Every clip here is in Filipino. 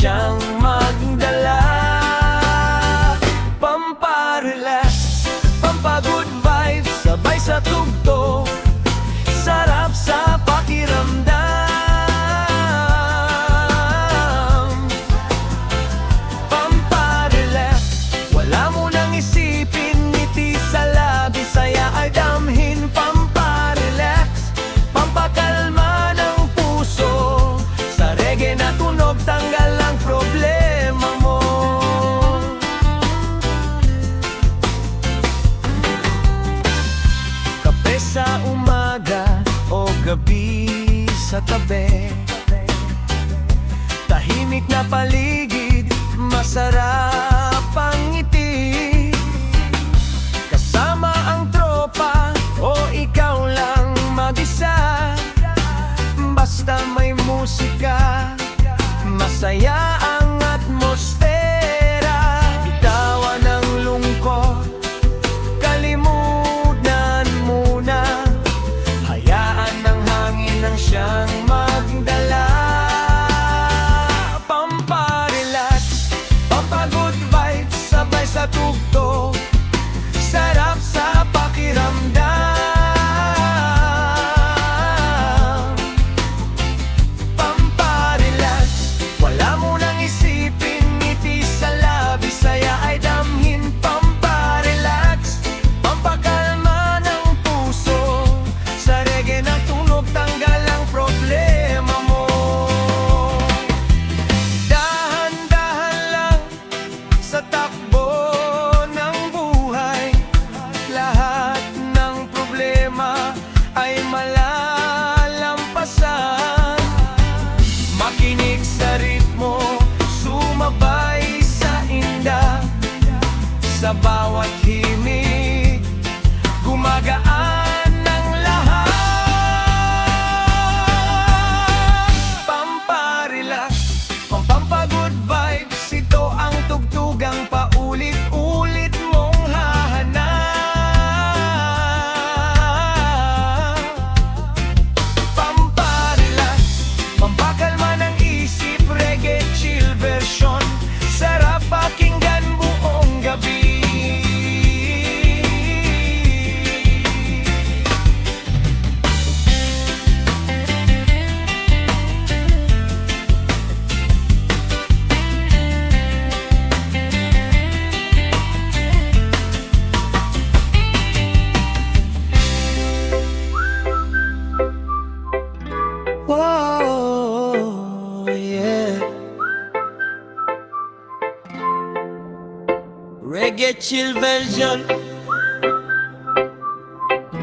siyang magdala. Pamparelax, pampagood vibes, sabay sa tugtog, sarap sa pakiramdam. Pamparelax, wala mo nang isipin, ngiti sa labi, saya ay damhin. Pamparelax, pampakalma ng puso, sa reggae na tunog, tanggal ang problema mo. Kape sa umaga o gabi sa tabi, tahimik na paligid, masarap ang ngiti. Kasama ang tropa o ikaw lang mag-isa, basta may musika, masaya ang atmosfera. Bitawan ang lungkot, kalimutan muna, hayaan ng hangin ang siyang magdala. Pamparelax, pampagood vibes, sabay sa tugtog, sarap sa pakiramdam. Pamparelax, wala mo nang isipin, ngiti sa labi, saya ay damhin. Pamparelax, pampakalma ng puso, sa reggae na tunog, tanggal ang problema mo. Dahan-dahan lang sa takbo ng buhay, lahat ng problema ay malalampasan. Makinig sa ritmo, sumabay sa inda, sa bawat himig, gumagaan ng lahat. Pamparelax, pampagood vibes, ito ang tugtugang paulit-ulit mong hahanap. Pamparelax, pampakalma ng isip, reggae chill version, sarap pakinggan buong gabi. Whoa, yeah. Reggae chill version,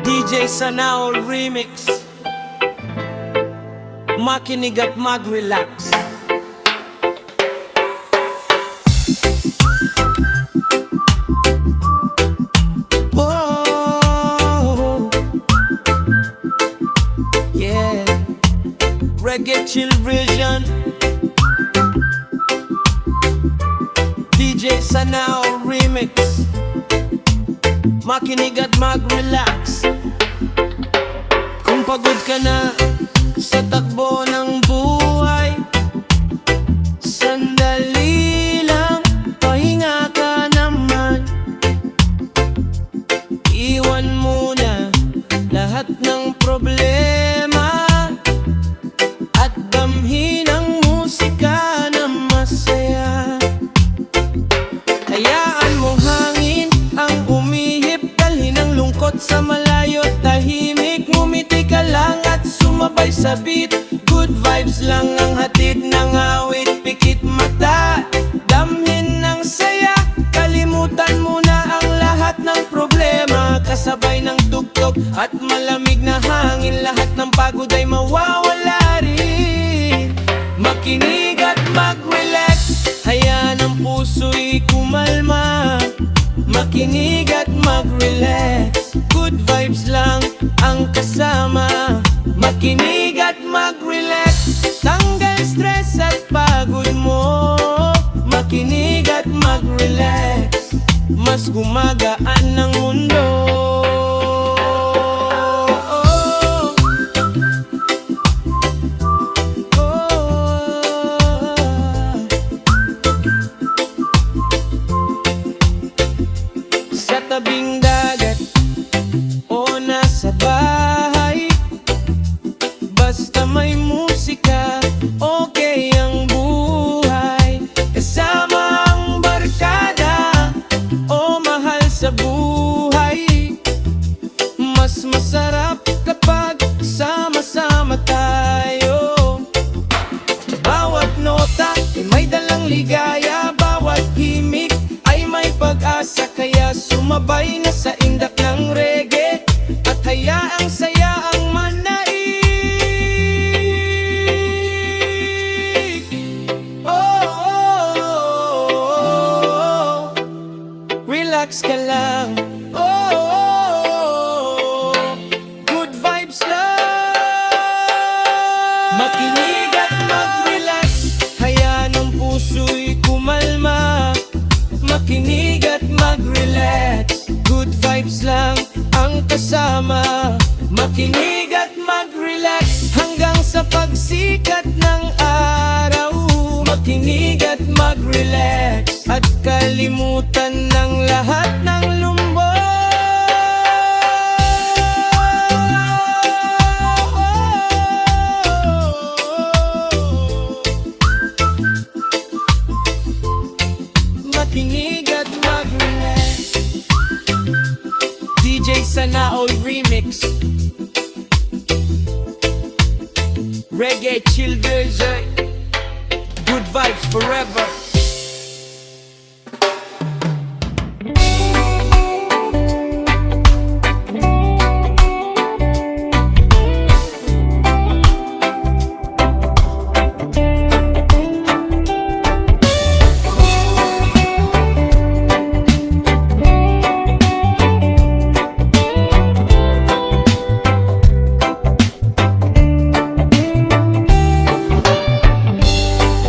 DJ Sanaol remix. Makinig at mag-relax. Whoa, yeah. Reggae chill version, DJ Sanaol remix. Makinig at mag-relax. Kung pagod ka na sa takbo ng buhay, sandali lang, pahinga ka naman. Iwan muna lahat ng problema at damhin ang musika na masaya. Hayaan mong hangin ang umihip, dalhin ang lungkot sa malayo, tahimik, ngumiti ka lang at sumabay sa beat. Good vibes lang ang hatid ng awit, pikit mata, damhin ng saya, kalimutan muna ang lahat ng problema, kasabay ng tugtog at malamig na hangin, lahat ng pagod ay mawawala rin. Makinig at mag-relax, hayaan ang puso'y kumalma. Makinig at mag-relax, good vibes lang ang kasama. Makinig at mag-relax, tanggal stress at pagod mo. Makinig at mag-relax, mas gumagaan ng mundo. musika, okay ang buhay. Kasama ang barkada o mahal sa buhay. Mas masarap kapag sama-sama tayo. Bawat nota ay may dalang ligaya, bawat himig ay may pag-asa. Kaya sumabay na sa indak ng reggae at hayaang saya ang manaig. Oh, oh, oh, relax ka lang. Oh, oh, good vibes lang. Makinig at mag-relax, hayaan ang puso'y kumalma. Makinig at mag-relax, good vibes lang ang kasama. Makinig at mag-relax hanggang sa pagsikat ng araw. Makinig at mag-relax at kalimutan ng lahat ng lumbo. Makinig at mag-relax. DJ Sanaoy Remix, Reggae Childers, good vibes forever.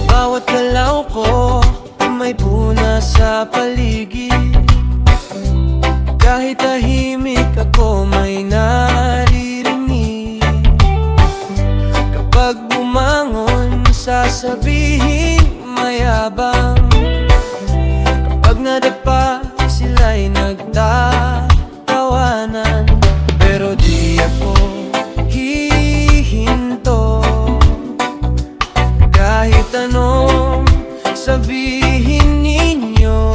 Bawat galaw ko may puna sa paligid. Kahit tahimik ako may naririnig. Kapag bumangon sasabihin mayabang. Kapag nadapa sila'y nagtatawanan. Pero di ako hihinto kahit anong sabihin ninyo.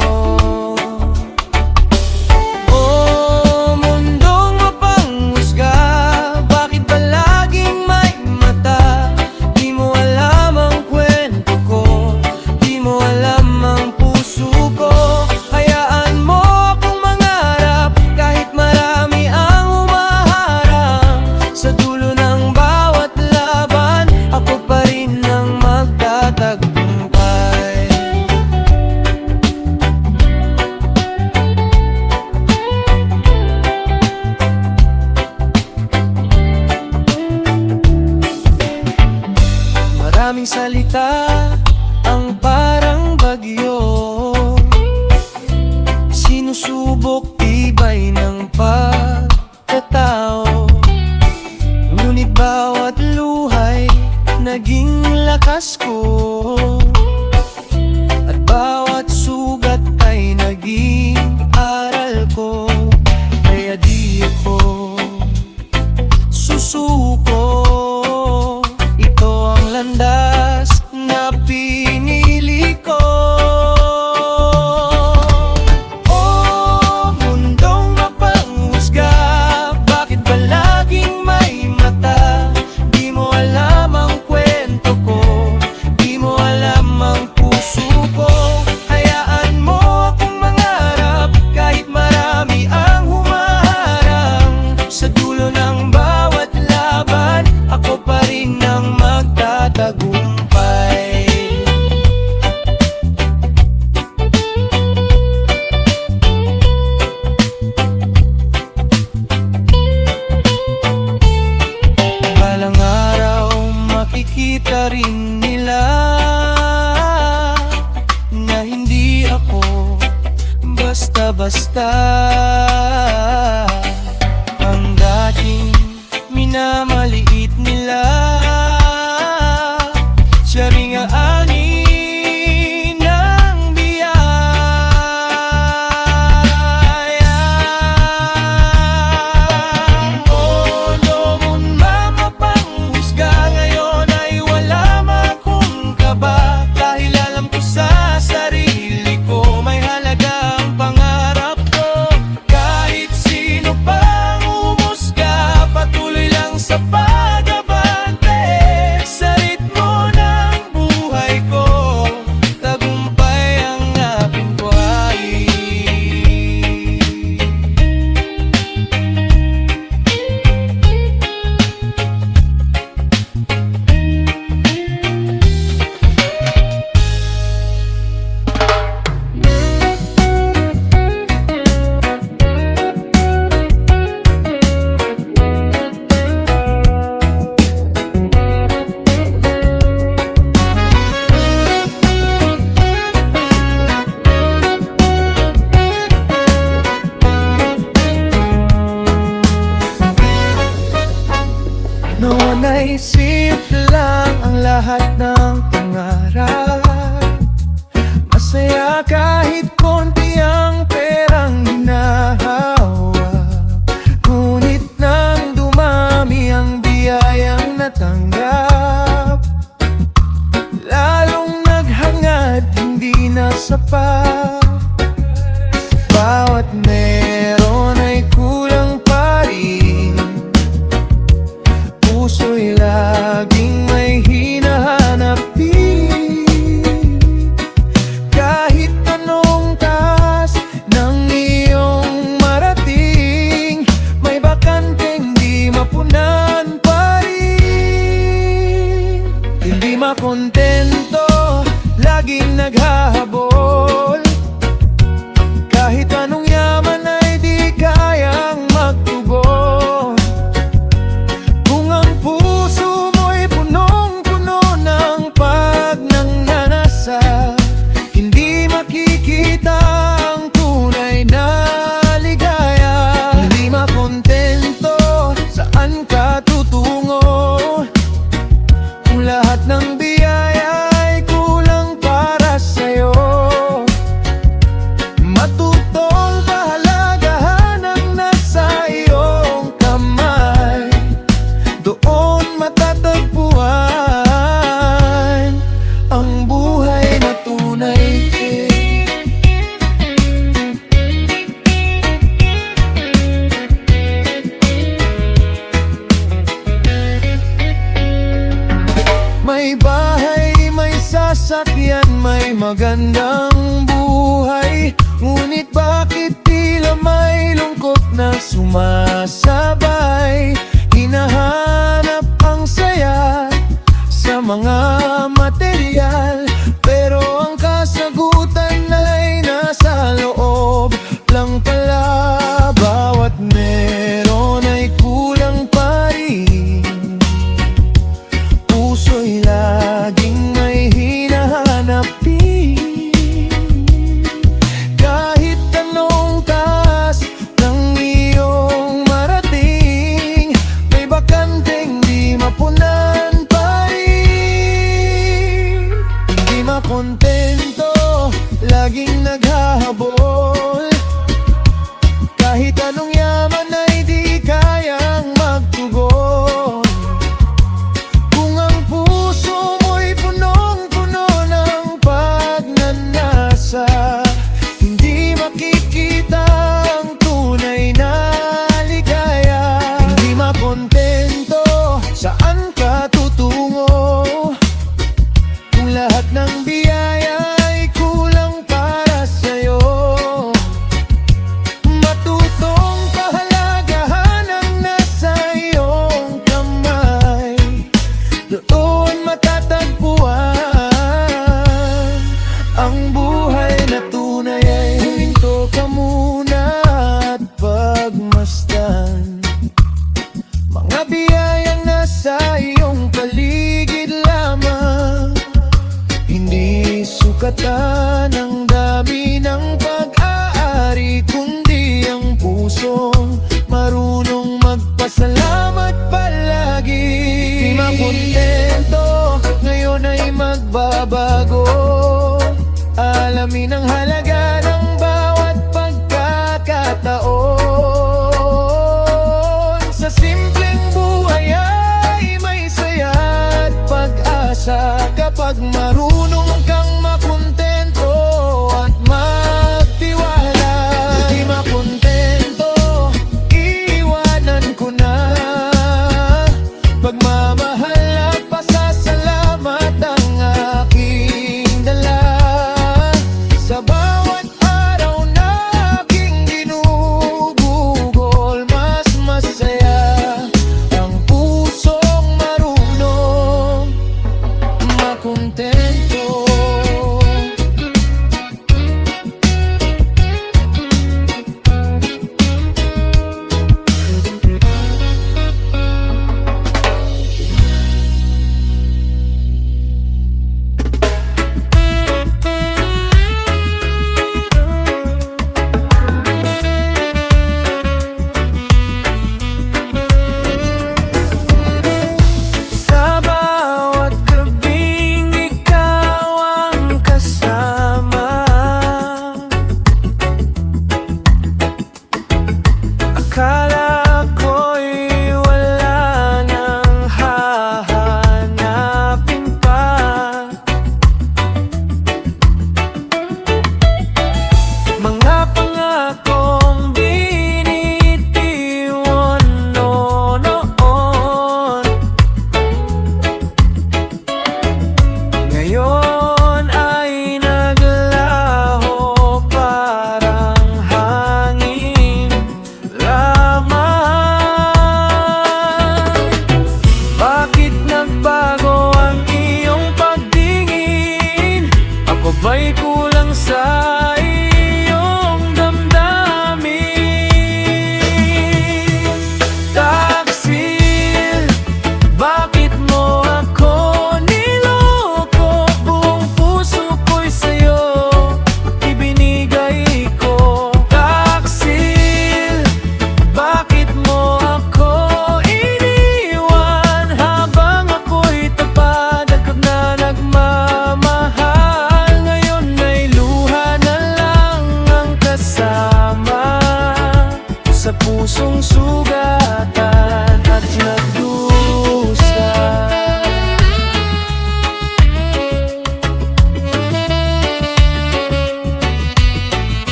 Oh, mundong mapanghusga, bakit ba laging may mata? Di mo alam ang kwento ko, di mo alam ang puso ko. Hayaan mo akong mangarap kahit marami ang humaharang. Sa dulo ng bawat laban, ako pa rin ang magtatagumpay. Maraming salita ang parang bagyo, sinusubok tibay ng pagkatao. Ngunit bawat luhay naging lakas ko, at bawat sugat ay naging aral ko. Kaya di ako susuko, ito ang landas na pinili ko. Oh, mundong mapanghusga, bakit ba laging may mata? Di mo alam ang kwento ko, di mo alam ang puso ko. Hayaan mo akong mangarap kahit marami ang humaharang. Sa dulo ng bawat laban, ako pa rin ang magtatagumpay. Balang araw makikita rin nila na hindi ako basta-basta. Ang dating minamaliit nila, siya ring aani ng biyaya. Oh, doon mamapanghusga ngayon sapat. Bawat meron ay kulang pa rin, puso'y laging may hinahanap din. Kahit anong taas ng iyong marating, may bakanteng di mapunan pa rin. Hindi makontento, laging naghahabol, kahit anong yaman ay di kayang magtugon. Kung ang puso mo'y punong-puno ng pagnanasa, hindi makikita ang tunay na ligaya. Hindi makontento, saan ka tutungo? Kung lahat ng biyaya ay kulang para sa'yo. Matutong kahalagahan ang nasa iyong kamay, doon matatagpuan ang buhay na tunay. May bahay, may sasakyan, may magandang buhay, ngunit bakit tila may lungkot na sumasabay? Hinahanap ang saya sa mga material, pero ang kasagutan ay nasa loob lang pala. Bawat meron ay kulang pa rin, puso'y laging may hinahanap din. Kahit anong taas ng iyong marating, may bakanteng di mapunan pa rin. Hindi makontento, laging naghahabol, kahit anong yaman ay di kayang magtugon. Kung ang puso mo'y punong-puno ng pagnanasa, hindi makikita ang tunay na ligaya. Hindi makontento, saan ka tutungo? Kung lahat ng biyaya ay kulang para sa'yo. Matutong kahalagahan ang nasa iyong kamay, doon matatagpuan ang buhay na tunay. Huminto ka muna at pagmasdan mga biyayang nasa iyong paligid lamang. Hindi sukatan ang dami ng pag-aari, kundi ang pusong marunong magpasalamat palagi. Di makontento, ngayon ay magbabago, alamin ang halaga ng bawat pagkakataon. Sa simpleng buhay ay may saya at pag-asa, kapag marunong kang makontento at magtiwala. Di makontento, iiwanan ko na pagmamahal at pasasalamat ang aking dala. Sa bawat araw na aking ginugugol, mas masaya ang pusong marunong makontento.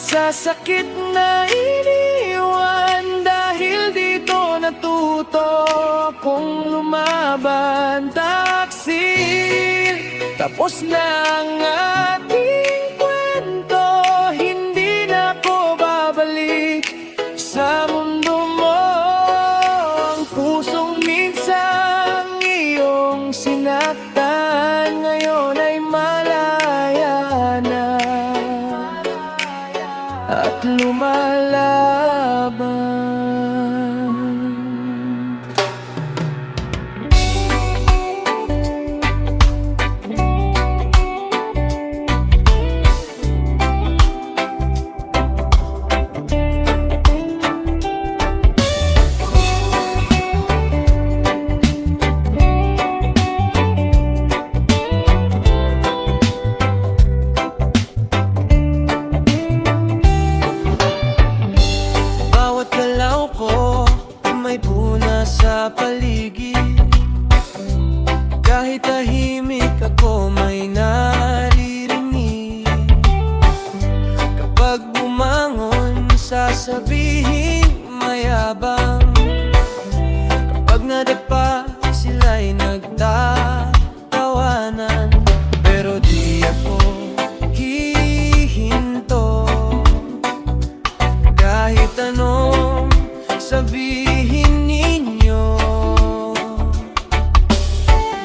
sa sakit na iniwan. Dahil dito natuto akong lumaban. Taksil, tapos na ang ating kwento. Hindi na ako babalik sa mundo mo. Ang pusong minsang iyong sinaktan ngayon ay malaya na at lumalaban. Bawat galaw ko may puna sa paligid. Kahit tahimik ako may naririnig. Kapag bumangon sasabihin mayabang. Kapag nadapa sila'y nagtatawanan. Pero di ako hihinto kahit anong sabihin ninyo.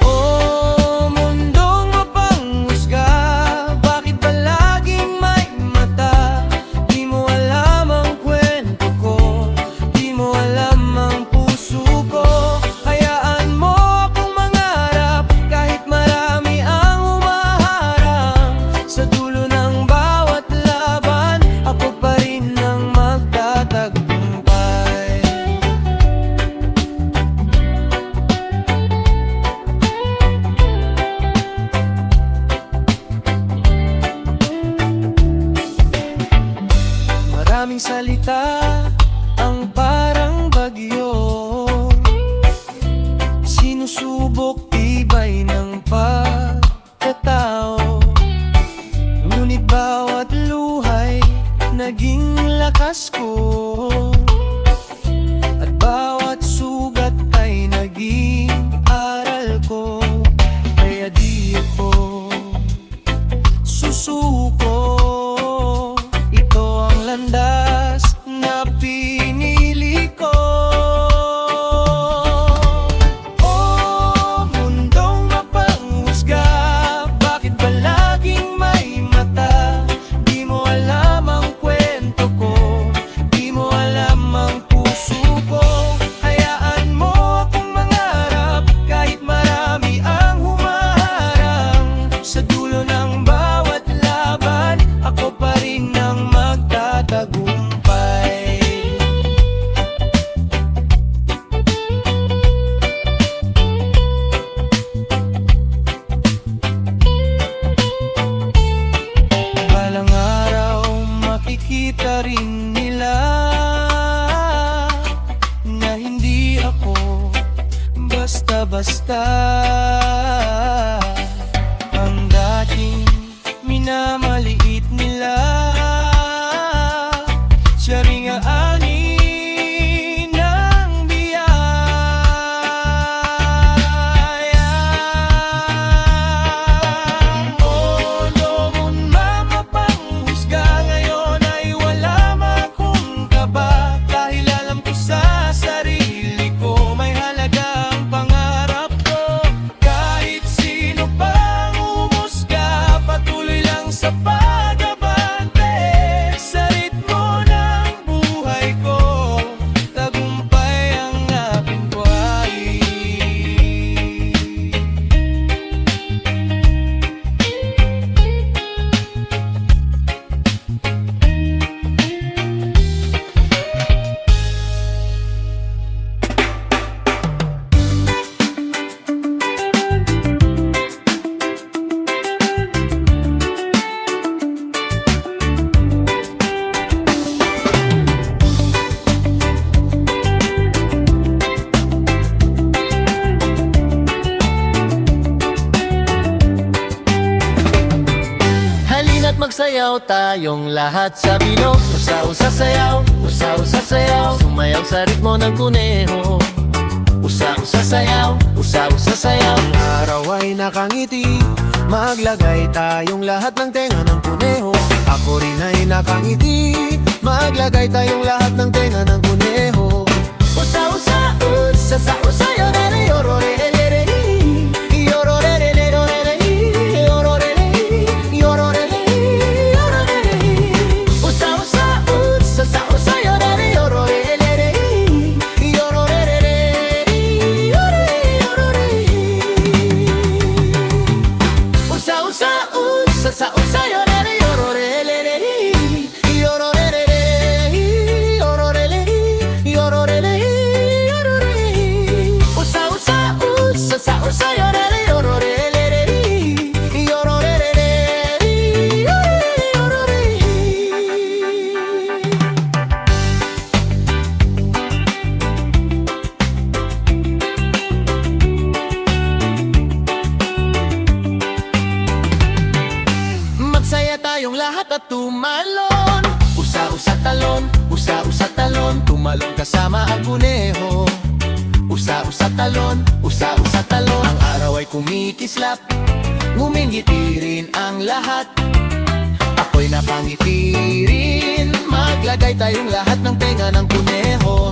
Oh, mundong mapanghusga, bakit ba laging may mata? Di mo alam ang kwento ko, di mo alam ang puso ko. Hayaan mo akong mangarap kahit marami ang humaharang. Sa dulo ng bawat laban, ako pa rin ang magtatagumpay. Maraming salita ang parang bagyo, sinusubok tibay ng pagkatao. Ngunit bawat luhay naging lakas ko, at bawat sugat ay naging aral ko. Kaya di ako susuko, ito ang landas na pinili ko. Oh, mundong mapanghusga, bakit ba laging may mata? Di mo alam ang kwento ko, di mo alam ang puso ko. Hayaan mo akong mangarap kahit marami ang humaharang. Sa dulo ng bawat laban, ako pa rin ang magtatagumpay. Balang araw makikita rin nila na hindi ako basta-basta. Ang dating minamaliit nila, siya ring aani ng biyaya. Oh, noon mapapanghusga, ngayon ay wala akong kaba. Dahil alam ko sa sarili ko may halaga ang pangarap ko. magsayaw tayong lahat sa bilog. Usa-usa sayaw, usa-usa sayaw, sumayaw sa ritmo ng kuneho. Usa-usa sayaw, usa-usa sayaw. Ang araw ay nakangiti, maglagay tayong lahat ng tenga ng kuneho. Ako rin ay nakangiti, maglagay tayong lahat ng tenga ng kuneho. Usa-usa, usa-usa, yorere, yorore, tayong lahat at tumalon. Usa-usa talon, usa-usa talon, tumalon kasama ang kuneho. Usa-usa talon, usa-usa talon, ang araw ay kumikislap, ngumingiti rin ang lahat. Ako'y napangiti rin, maglagay tayong lahat ng tenga ng kuneho.